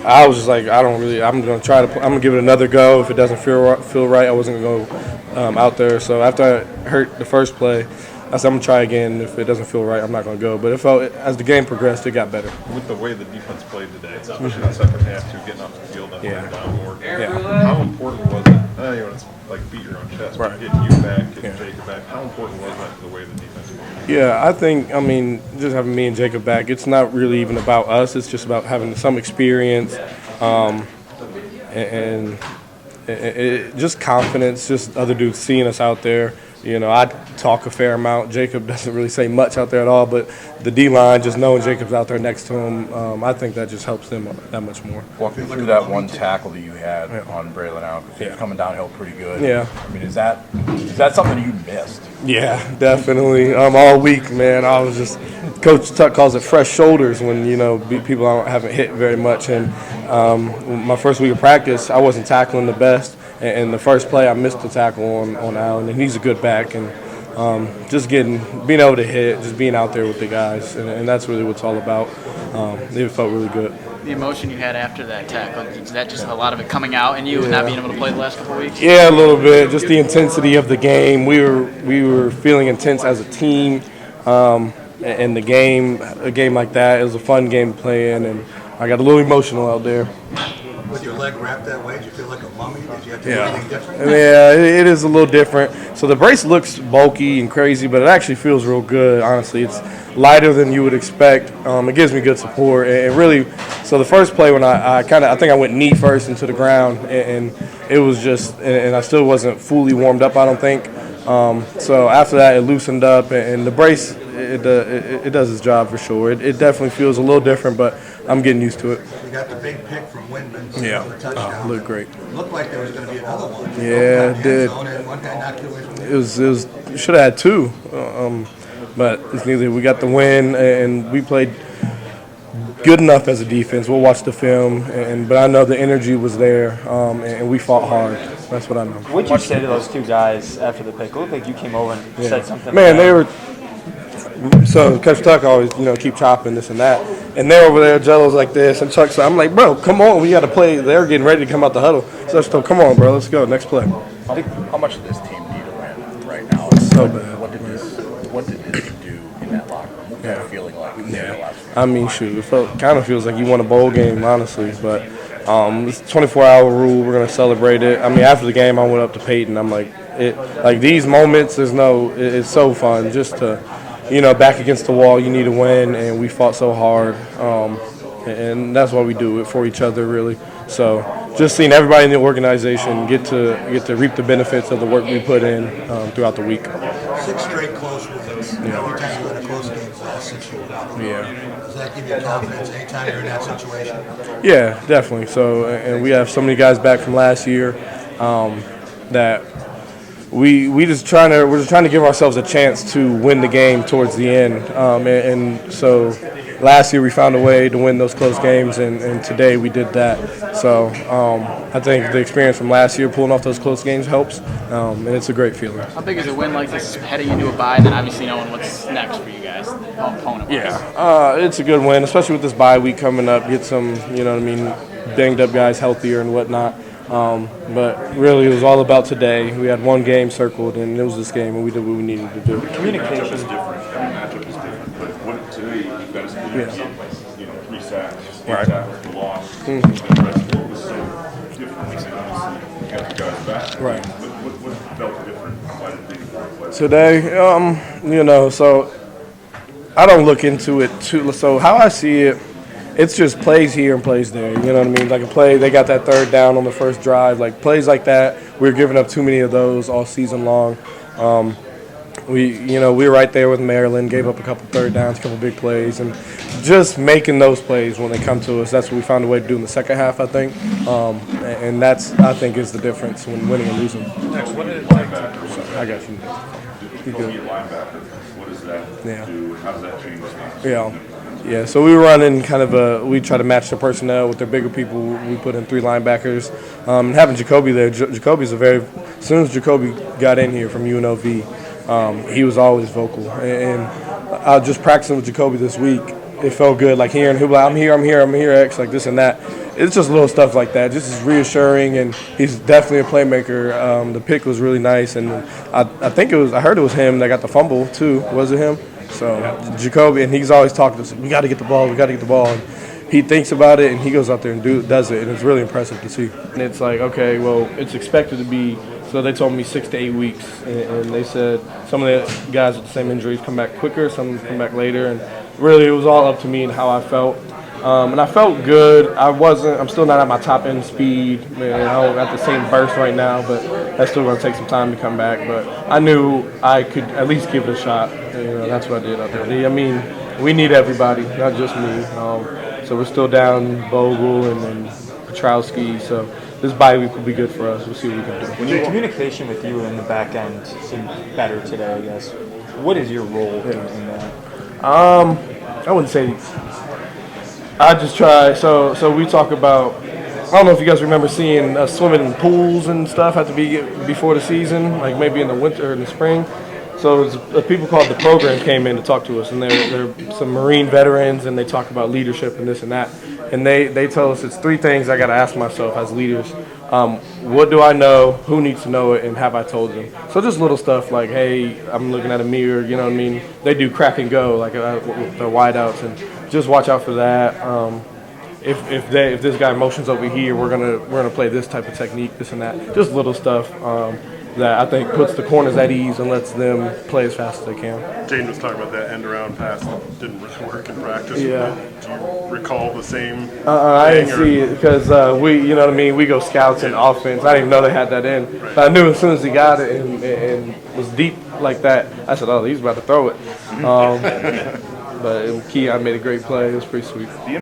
I was just like, I'm going to try to. I'm going to give it another go. If it doesn't feel right, I wasn't going to go out there. So after I hurt the first play, I said I'm going to try again. If it doesn't feel right, I'm not going to go. But as the game progressed, it got better. With the way the defense played today, especially in the second half, too, getting off the field and playing down more. Yeah. How important was it? I don't know, it's like beat your own chest, but getting you back, getting Jacob back. How important was that to the way the defense played? Yeah, I mean, just having me and Jacob back, it's not really even about us. It's just about having some experience and just confidence, just other dudes seeing us out there. You know, I talk a fair amount. Jacob doesn't really say much out there at all, but the D-line, just knowing Jacob's out there next to him, I think that just helps them that much more. Walk me through that one tackle that you had on Braylon out. He was coming downhill pretty good. Yeah. I mean, is that something you missed? Yeah, definitely. All week, man, I was just – Coach Tuck calls it fresh shoulders when, you know, people haven't hit very much. And my first week of practice, I wasn't tackling the best. And the first play, I missed the tackle on Allen, and he's a good back. And just being able to hit, just being out there with the guys, and that's really what it's all about. It felt really good. The emotion you had after that tackle, is that just a lot of it coming out in you and not being able to play the last couple of weeks? Yeah, a little bit. Just the intensity of the game. We were feeling intense as a team, and a game like that, it was a fun game to play in, and I got a little emotional out there. With your leg wrapped that way, did you feel like a mummy? Did you have to do anything different? Yeah, it is a little different. So the brace looks bulky and crazy, but it actually feels real good, honestly. It's lighter than you would expect. It gives me good support. And really, so the first play when I think I went knee first into the ground, and it was just, and I still wasn't fully warmed up, I don't think. So after that, it loosened up, and the brace, it does its job for sure. It definitely feels a little different, but I'm getting used to it. You got the big pick from Windman. Yeah, the touchdown. looked great. Looked like there was going to be another one. Yeah, it did. And one guy knocked you away from the It was should have had two, but it's neither. We got the win, and we played good enough as a defense. We'll watch the film, but I know the energy was there, and we fought hard. That's what I know. What'd you say to those two guys after the pick? It looked like you came over and said something. Man, they were. So Coach Tuck always, keep chopping this and that, and they're over there, jellos like this, and Chuck's. I'm like, bro, come on, we got to play. They're getting ready to come out the huddle, so I just told, come on, bro, let's go, next play. How much does this team need a win right now? So bad. What did this do in that locker room? What kind of feeling like? I mean, shoot, it kind of feels like you won a bowl game, honestly, but it's a 24-hour rule. We're gonna celebrate it. I mean, after the game, I went up to Peyton. I'm like, these moments. It's so fun just to. Back against the wall, you need to win, and we fought so hard, and that's why we do it for each other, really. So just seeing everybody in the organization get to reap the benefits of the work we put in throughout the week. 6 straight close wins. Every time you win a close game, it's all 6 wins. Yeah. Does that give you confidence anytime you're in that situation? Yeah, definitely. So, and we have so many guys back from last year that. We're just trying to give ourselves a chance to win the game towards the end, and so last year we found a way to win those close games, and today we did that. So I think the experience from last year pulling off those close games helps, and it's a great feeling. How big is a win like this heading into a bye, and then obviously knowing what's next for you guys, opponent-wise? Yeah, it's a good win, especially with this bye week coming up. Get some, banged up guys healthier and whatnot. But really, it was all about today. We had one game circled, and it was this game, and we did what we needed to do. Communication is different. Every matchup is different. But what today, you guys did 3 sacks, 8 tackles, loss. The rest was so different. Obviously, you got the guys back. Right. What felt different? Why did they play? Today, so I don't look into it too. So how I see it. It's just plays here and plays there. You know what I mean? Like a play, they got that third down on the first drive. Like plays like that, we're giving up too many of those all season long. We were right there with Maryland, gave up a couple third downs, a couple big plays, and just making those plays when they come to us. That's what we found a way to do in the second half, I think. And that's, I think, is the difference when winning and losing. Next, what did it take I got you. Linebacker, what does that do? How does that change things? Yeah, so we were running we try to match the personnel with their bigger people. We put in 3 linebackers. And having Jacoby there, Jacoby's as soon as Jacoby got in here from UNLV, he was always vocal. And I was just practicing with Jacoby this week. It felt good, like he'll be like, I'm here, X, like this and that. it's just little stuff like that. Just is reassuring, and he's definitely a playmaker. The pick was really nice, and I think I heard it was him that got the fumble too. Was it him? So Jacoby, and he's always talking to us. We got to get the ball. We got to get the ball. And he thinks about it, and he goes out there and does it, and it's really impressive to see. And it's like, okay, well, it's expected to be. So they told me 6 to 8 weeks, and they said some of the guys with the same injuries come back quicker, some come back later, and really it was all up to me and how I felt. And I felt good. I'm still not at my top end speed. I don't got the same burst right now, but that's still going to take some time to come back. But I knew I could at least give it a shot. That's what I did out there. I mean, we need everybody, not just me. So we're still down Bogle and then Petrowski. So this bye week will be good for us. We'll see what we can do. When your communication with you in the back end seemed better today, I guess. What is your role in that? I wouldn't say. I just try. So we talk about. I don't know if you guys remember seeing us swimming in pools and stuff at before the season, like maybe in the winter or in the spring. So it was, people called the program came in to talk to us, and they're some Marine veterans, and they talk about leadership and this and that. And they tell us it's 3 things I got to ask myself as leaders. What do I know? Who needs to know it? And have I told them? So just little stuff like, hey, I'm looking at a mirror. You know what I mean? They do crack and go, like with their wideouts, and just watch out for that. If this guy motions over here, we're gonna play this type of technique, this and that. Just little stuff that I think puts the corners at ease and lets them play as fast as they can. Jane was talking about that end around pass that didn't really work in practice. Yeah. Do you recall the same? I didn't see it because you know what I mean. We go scouts in offense. I didn't even know they had that in, but I knew as soon as he got it and was deep like that, I said, "Oh, he's about to throw it." But Keon made a great play. It was pretty sweet.